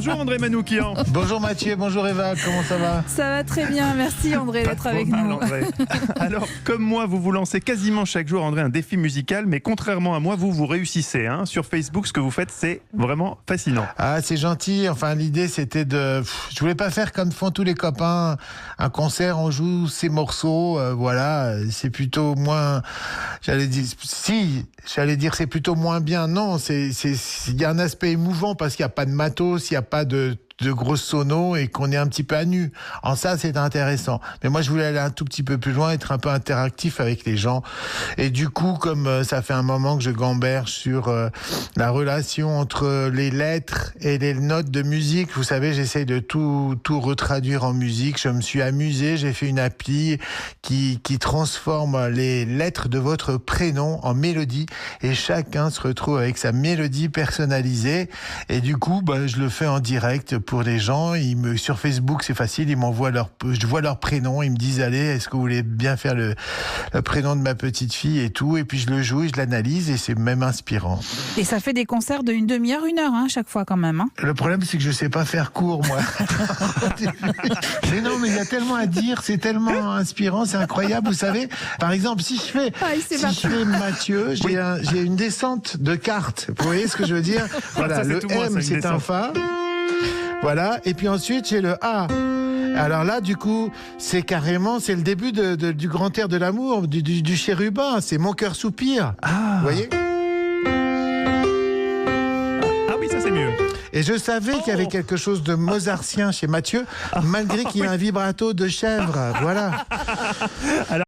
Bonjour André Manoukian. Bonjour Mathieu, bonjour Eva, comment ça va? Ça va très bien, merci André d'être avec Mal, nous. André. Alors, comme moi, vous vous lancez quasiment chaque jour, André, un défi musical, mais contrairement à moi, vous réussissez. Sur Facebook, ce que vous faites, c'est vraiment fascinant. Ah, c'est gentil. Enfin, l'idée, c'était je voulais pas faire comme font tous les copains. Un concert, on joue ses morceaux, voilà. C'est plutôt moins... J'allais dire c'est plutôt moins bien. Non, il y a un aspect émouvant parce qu'il n'y a pas de matos, il n'y a pas de grosses sonos et qu'on est un petit peu à nu. En ça, c'est intéressant. Mais moi, je voulais aller un tout petit peu plus loin, être un peu interactif avec les gens. Et du coup, comme ça fait un moment que je gamberge sur la relation entre les lettres et les notes de musique, vous savez, j'essaye de tout retraduire en musique. Je me suis amusé, j'ai fait une appli qui transforme les lettres de votre prénom en mélodie et chacun se retrouve avec sa mélodie personnalisée. Et du coup, je le fais en direct pour les gens. Sur Facebook, c'est facile, je vois leur prénom, ils me disent allez, est-ce que vous voulez bien faire le prénom de ma petite fille et tout, et puis je le joue et je l'analyse et c'est même inspirant. Et ça fait des concerts de 1 demi-heure, 1 heure, chaque fois quand même. Le problème, c'est que je sais pas faire court, moi. Mais non, mais il y a tellement à dire, c'est tellement inspirant, c'est incroyable, vous savez. Par exemple, si je fais Mathieu, j'ai une descente de cartes. Vous voyez ce que je veux dire? Voilà, ça, le M, c'est un Fa. Voilà, et puis ensuite j'ai le A. Alors là, du coup, c'est le début du grand air de l'amour, du chérubin. C'est Mon cœur soupire. Ah. Vous voyez? Ah oui, ça c'est mieux. Et je savais qu'il y avait quelque chose de mozartien chez Mathieu, malgré qu'il ait un vibrato de chèvre. Voilà. Alors,